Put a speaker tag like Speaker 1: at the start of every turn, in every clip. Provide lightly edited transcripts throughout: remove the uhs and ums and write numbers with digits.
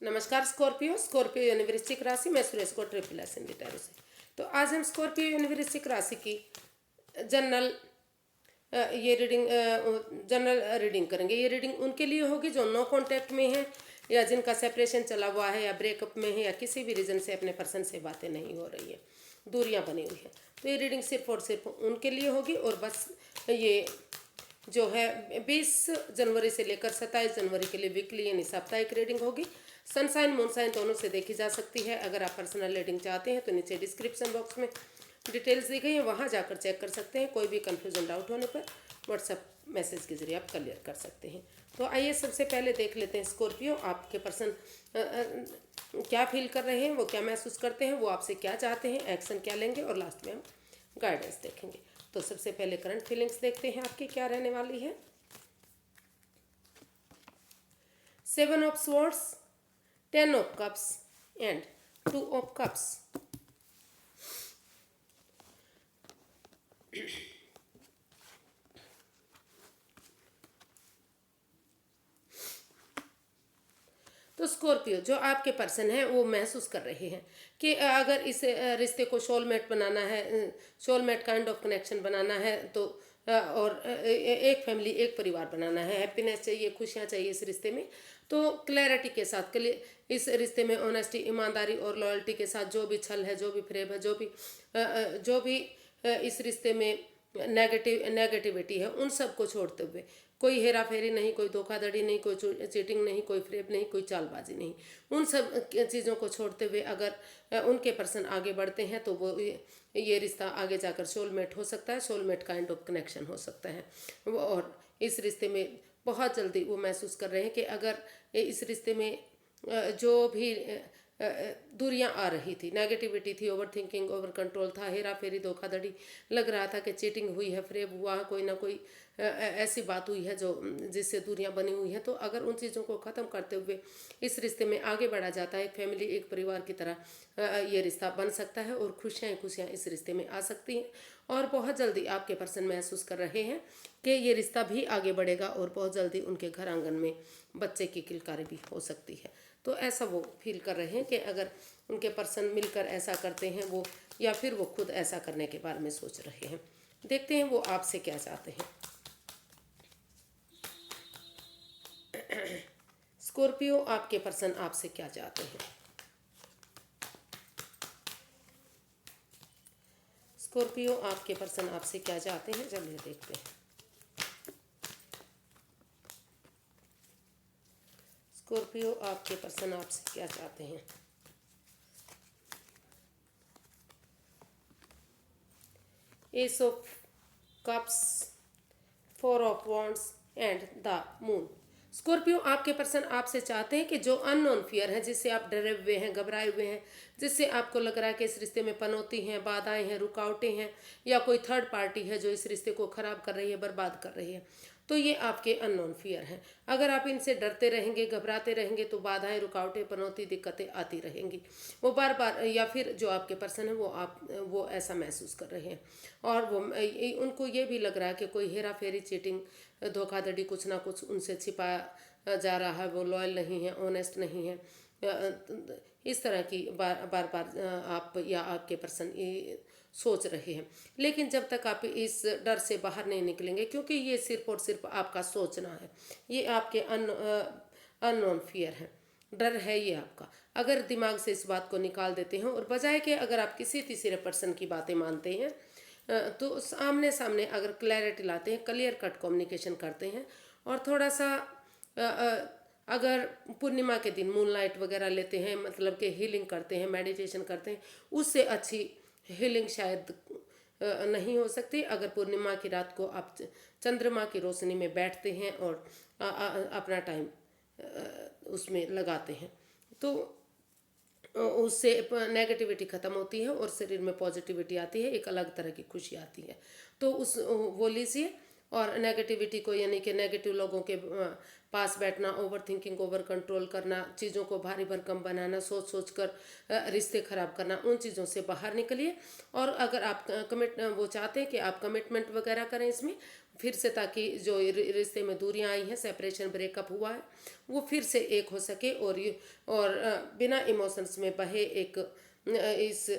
Speaker 1: नमस्कार Scorpio Scorpio यूनिवर्सिटिक राशि मैं सुरेश को ट्रिपल एस हिंदी टैरो से। तो आज हम स्कॉर्पियो यूनिवर्सिटिक राशि की जनरल जनरल रीडिंग करेंगे। ये रीडिंग उनके लिए होगी जो नो कांटेक्ट में है या जिनका सेपरेशन चला हुआ है या ब्रेकअप में है या किसी भी रीज़न से अपने पर्सन से बातें नहीं हो रही है, दूरियां बनी हुई हैं। तो ये रीडिंग सिर्फ और सिर्फ उनके लिए होगी। और बस ये जो है 20 जनवरी से लेकर 27 जनवरी के लिए वीकली यानी साप्ताहिक रीडिंग होगी। सनसाइन मूनसाइन दोनों से देखी जा सकती है। अगर आप पर्सनल रीडिंग चाहते हैं तो नीचे डिस्क्रिप्शन बॉक्स में डिटेल्स दी गई हैं, वहाँ जाकर चेक कर सकते हैं। कोई भी कन्फ्यूजन डाउट होने पर व्हाट्सएप मैसेज के जरिए आप क्लियर कर सकते हैं। तो आइए सबसे पहले देख लेते हैं स्कॉर्पियो आपके पर्सन क्या फील कर रहे हैं, वो क्या महसूस करते हैं, वो आपसे क्या चाहते हैं, एक्शन क्या लेंगे और लास्ट में हम गाइडेंस देखेंगे। तो सबसे पहले करंट फीलिंग्स देखते हैं आपकी क्या रहने वाली है। 7 of swords, 10 of cups and 2 of cups. तो स्कॉर्पियो जो आपके पर्सन हैं वो महसूस कर रहे हैं कि अगर इस रिश्ते को सोलमेट बनाना है, सोलमेट काइंड ऑफ कनेक्शन बनाना है तो और एक फैमिली एक परिवार बनाना है, हैप्पीनेस चाहिए, खुशियाँ चाहिए इस रिश्ते में, तो क्लैरिटी के साथ इस रिश्ते में ऑनेस्टी, ईमानदारी और लॉयल्टी के साथ जो भी छल है, जो भी फ्रेब है, जो भी इस रिश्ते में नेगेटिविटी है, उन सब को छोड़ते हुए कोई हेरा फेरी नहीं, कोई धोखाधड़ी नहीं, कोई चीटिंग नहीं, कोई फ्रेब नहीं, कोई चालबाजी नहीं, उन सब चीज़ों को छोड़ते हुए अगर उनके पर्सन आगे बढ़ते हैं तो वो ये रिश्ता आगे जाकर सोलमेट हो सकता है, सोलमेट काइंड ऑफ कनेक्शन हो सकता है। और इस रिश्ते में बहुत जल्दी वो महसूस कर रहे हैं कि अगर इस रिश्ते में जो भी दूरियां आ रही थी, नेगेटिविटी थी, ओवर थिंकिंग, ओवर कंट्रोल था, हेरा फेरी, धोखाधड़ी, लग रहा था कि चीटिंग हुई है, फ्रेब हुआ, कोई ना कोई ऐसी बात हुई है जो जिससे दूरियां बनी हुई हैं, तो अगर उन चीज़ों को ख़त्म करते हुए इस रिश्ते में आगे बढ़ा जाता है, एक फैमिली एक परिवार की तरह ये रिश्ता बन सकता है और खुशियाँ खुशियाँ इस रिश्ते में आ सकती हैं। और बहुत जल्दी आपके पर्सन महसूस कर रहे हैं कि ये रिश्ता भी आगे बढ़ेगा और बहुत जल्दी उनके घर आंगन में बच्चे की किलकारी भी हो सकती है। तो ऐसा वो फील कर रहे हैं कि अगर उनके पर्सन मिलकर ऐसा करते हैं वो, या फिर वो खुद ऐसा करने के बारे में सोच रहे हैं। देखते हैं वो आपसे क्या चाहते हैं। स्कॉर्पियो आपके पर्सन आपसे क्या चाहते हैं। स्कॉर्पियो आपके पर्सन आपसे क्या चाहते हैं, चलिए देखते हैं। स्कॉर्पियो आपके पर्सन आपसे क्या चाहते हैं। S of cups, 4 of wands and the moon. Scorpio आपके पर्सन आपसे चाहते हैं कि जो अननोन फियर है, जिससे आप डरे हुए हैं, घबराए हुए हैं, जिससे आपको लग रहा है कि इस रिश्ते में पनौती हैं, बाधाएं हैं, रुकावटें हैं, या कोई थर्ड पार्टी है जो इस रिश्ते को खराब कर रही है, बर्बाद कर रही है, तो ये आपके अननोन फियर हैं। अगर आप इनसे डरते रहेंगे, घबराते रहेंगे, तो बाधाएं, रुकावटें, पनौती, दिक्कतें आती रहेंगी। वो बार बार, या फिर जो आपके पर्सन है वो ऐसा महसूस कर रहे हैं। और उनको ये भी लग रहा है कि कोई हेरा फेरी, चीटिंग, धोखाधड़ी, कुछ ना कुछ उनसे छिपाया जा रहा है, वो लॉयल नहीं है, ऑनेस्ट नहीं है। इस तरह की बार बार आप या आपके पर्सन ये सोच रहे हैं। लेकिन जब तक आप इस डर से बाहर नहीं निकलेंगे, क्योंकि ये सिर्फ और सिर्फ आपका सोचना है, ये आपके अननोन फियर है, डर है ये आपका। अगर दिमाग से इस बात को निकाल देते हैं और बजाय कि अगर आप किसी तीसरे पर्सन की बातें मानते हैं, तो सामने सामने अगर क्लैरिटी लाते हैं, क्लियर कट कम्युनिकेशन करते हैं, और थोड़ा सा अगर पूर्णिमा के दिन मूनलाइट वगैरह लेते हैं, मतलब कि हीलिंग करते हैं, मेडिटेशन करते हैं, उससे अच्छी हीलिंग शायद नहीं हो सकती। अगर पूर्णिमा की रात को आप चंद्रमा की रोशनी में बैठते हैं और अपना टाइम उसमें लगाते हैं, तो उससे नेगेटिविटी ख़त्म होती है और शरीर में पॉजिटिविटी आती है, एक अलग तरह की खुशी आती है। तो वो लीजिए, और नेगेटिविटी को, यानी कि नेगेटिव लोगों के पास बैठना, ओवर थिंकिंग, ओवर कंट्रोल करना, चीज़ों को भारी भरकम बनाना, सोच सोच कर रिश्ते ख़राब करना, उन चीज़ों से बाहर निकलिए। और अगर आप वो चाहते हैं कि आप कमिटमेंट वगैरह करें इसमें, फिर से, ताकि जो रिश्ते में दूरियां आई हैं, सेपरेशन, ब्रेकअप हुआ है, वो फिर से एक हो सके और बिना इमोशंस में बहे एक इस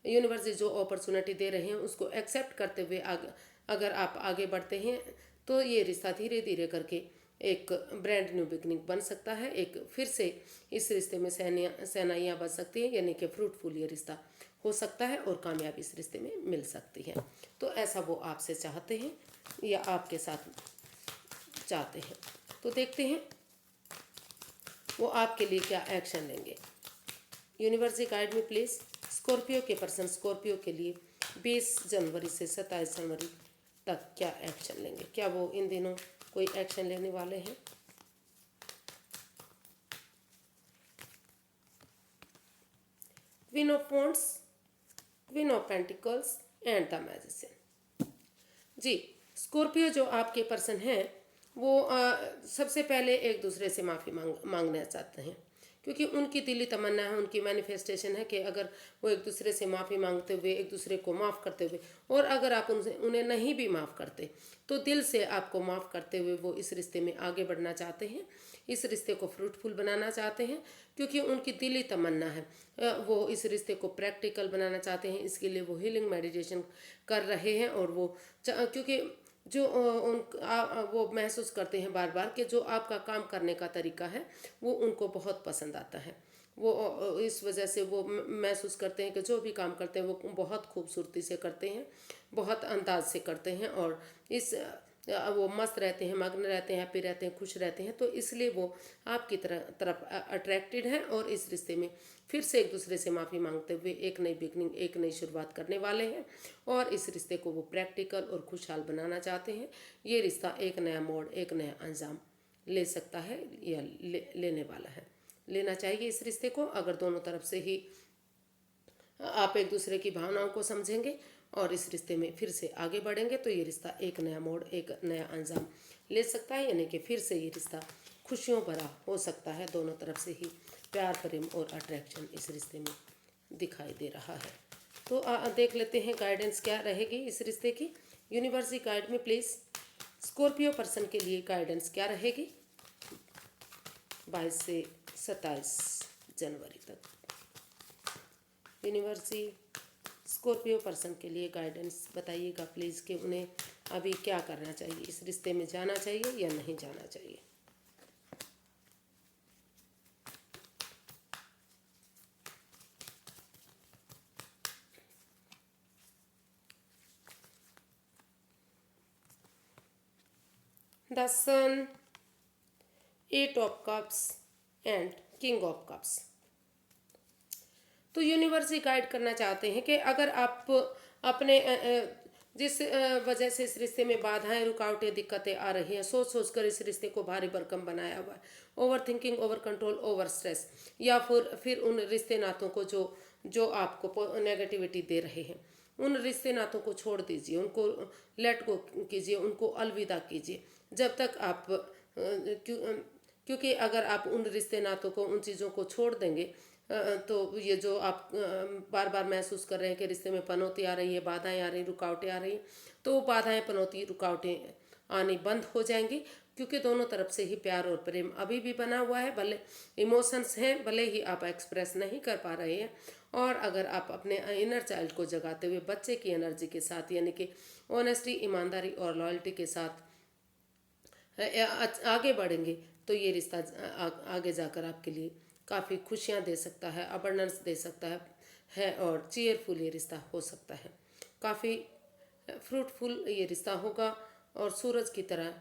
Speaker 1: यूनिवर्स जो अपॉर्चुनिटी दे रहे हैं उसको एक्सेप्ट करते हुए अगर आप आगे बढ़ते हैं तो ये रिश्ता धीरे धीरे करके एक ब्रांड न्यू बिगनिंग बन सकता है। एक फिर से इस रिश्ते में सहनाइयाँ बन सकती हैं, यानी कि फ्रूटफुल ये रिश्ता हो सकता है और कामयाबी इस रिश्ते में मिल सकती है। तो ऐसा वो आपसे चाहते हैं या आपके साथ चाहते हैं। तो देखते हैं वो आपके लिए क्या एक्शन लेंगे। यूनिवर्स गाइड में प्लीज़ स्कॉर्पियो के पर्सन स्कॉर्पियो के लिए 20 जनवरी से 27 जनवरी तक क्या एक्शन लेंगे। क्या वो इन दिनों कोई एक्शन लेने वाले हैं। Queen of wands, queen of pentacles and the magician. जी, स्कॉर्पियो जो आपके पर्सन हैं वो सबसे पहले एक दूसरे से माफ़ी मांगना चाहते हैं, क्योंकि उनकी दिली तमन्ना है, उनकी मैनिफेस्टेशन है कि अगर वो एक दूसरे से माफ़ी मांगते हुए, एक दूसरे को माफ़ करते हुए, और अगर आप उन्हें नहीं भी माफ़ करते तो दिल से आपको माफ़ करते हुए वो इस रिश्ते में आगे बढ़ना चाहते हैं, इस रिश्ते को फ्रूटफुल बनाना चाहते हैं, क्योंकि उनकी दिली तमन्ना है। वो इस रिश्ते को प्रैक्टिकल बनाना चाहते हैं। इसके लिए वो हीलिंग मेडिटेशन कर रहे हैं और वो क्योंकि जो वो महसूस करते हैं बार बार कि जो आपका काम करने का तरीका है वो उनको बहुत पसंद आता है। वो इस वजह से वो महसूस करते हैं कि जो भी काम करते हैं वो बहुत खूबसूरती से करते हैं, बहुत अंदाज से करते हैं, और इस वो मस्त रहते हैं, मग्न रहते हैं, हैप्पी रहते हैं, खुश रहते हैं। तो इसलिए वो आपकी तरफ अट्रैक्टेड हैं और इस रिश्ते में फिर से एक दूसरे से माफ़ी मांगते हुए एक नई बिगनिंग, एक नई शुरुआत करने वाले हैं और इस रिश्ते को वो प्रैक्टिकल और खुशहाल बनाना चाहते हैं। ये रिश्ता एक नया मोड़, एक नया अंजाम ले सकता है या लेने वाला है। लेना चाहिए इस रिश्ते को, अगर दोनों तरफ से ही आप एक दूसरे की भावनाओं को समझेंगे और इस रिश्ते में फिर से आगे बढ़ेंगे तो ये रिश्ता एक नया मोड़, एक नया अंजाम ले सकता है, यानी कि फिर से ये रिश्ता खुशियों भरा हो सकता है। दोनों तरफ से ही प्यार, प्रेम और अट्रैक्शन इस रिश्ते में दिखाई दे रहा है। तो देख लेते हैं गाइडेंस क्या रहेगी इस रिश्ते की। यूनिवर्स गाइड में प्लीज़ स्कॉर्पियो पर्सन के लिए गाइडेंस क्या रहेगी 22 से 27 जनवरी तक। यूनिवर्सिटी स्कॉर्पियो पर्सन के लिए गाइडेंस बताइएगा प्लीज़ कि उन्हें अभी क्या करना चाहिए, इस रिश्ते में जाना चाहिए या नहीं जाना चाहिए। The sun, 8 of cups and king of cups. तो यूनिवर्स ही गाइड करना चाहते हैं कि अगर आप अपने जिस वजह से इस रिश्ते में बाधाएं, रुकावटें, दिक्कतें आ रही हैं, सोच सोच कर इस रिश्ते को भारी भरकम बनाया हुआ है, over thinking, over control, over stress, या फिर उन रिश्ते नातों को जो आपको नेगेटिविटी दे रहे हैं, उन रिश्ते नातों को छोड़ दीजिए, उनको लेट गो कीजिए, उनको अलविदा कीजिए जब तक आप क्योंकि अगर आप उन रिश्ते नातों को, उन चीज़ों को छोड़ देंगे तो ये जो आप बार बार महसूस कर रहे हैं कि रिश्ते में पनौती आ रही है, बाधाएं आ रही, रुकावटें आ रही, तो वो बाधाएं, पनौती, रुकावटें आनी बंद हो जाएंगी, क्योंकि दोनों तरफ से ही प्यार और प्रेम अभी भी बना हुआ है। भले इमोशंस हैं, भले ही आप एक्सप्रेस नहीं कर पा रहे हैं, और अगर आप अपने इनर चाइल्ड को जगाते हुए बच्चे की एनर्जी के साथ, यानी कि ऑनेस्टी, ईमानदारी और लॉयल्टी के साथ आगे बढ़ेंगे तो ये रिश्ता आगे जाकर आपके लिए काफ़ी खुशियाँ दे सकता है, अबंडेंस दे सकता है और चीयरफुल ये रिश्ता हो सकता है। काफ़ी फ्रूटफुल ये रिश्ता होगा और सूरज की तरह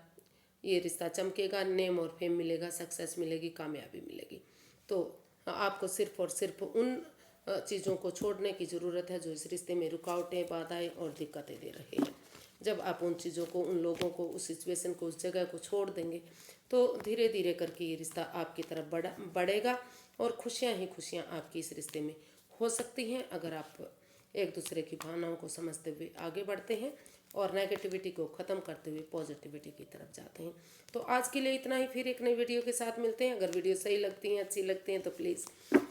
Speaker 1: ये रिश्ता चमकेगा, नेम और फेम मिलेगा, सक्सेस मिलेगी, कामयाबी मिलेगी। तो आपको सिर्फ और सिर्फ उन चीज़ों को छोड़ने की ज़रूरत है जो इस रिश्ते में रुकावटें, बाधाएं और दिक्कतें दे रहे हैं। जब आप उन चीज़ों को, उन लोगों को, उस सिचुएशन को, उस जगह को छोड़ देंगे तो धीरे धीरे करके ये रिश्ता आपकी तरफ बढ़ेगा और खुशियाँ ही खुशियाँ आपकी इस रिश्ते में हो सकती हैं, अगर आप एक दूसरे की भावनाओं को समझते हुए आगे बढ़ते हैं और नेगेटिविटी को ख़त्म करते हुए पॉजिटिविटी की तरफ जाते हैं। तो आज के लिए इतना ही, फिर एक नई वीडियो के साथ मिलते हैं। अगर वीडियो सही लगती हैं, अच्छी लगती हैं तो प्लीज़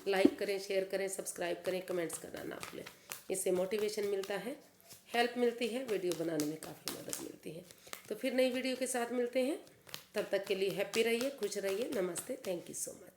Speaker 1: लाइक करें, शेयर करें, सब्सक्राइब करें, कमेंट्स करना ना भूलें। इससे मोटिवेशन मिलता है, हेल्प मिलती है, वीडियो बनाने में काफ़ी मदद मिलती है। तो फिर नई वीडियो के साथ मिलते हैं। तब तक के लिए हैप्पी रहिए, खुश रहिए। नमस्ते, थैंक यू सो मच।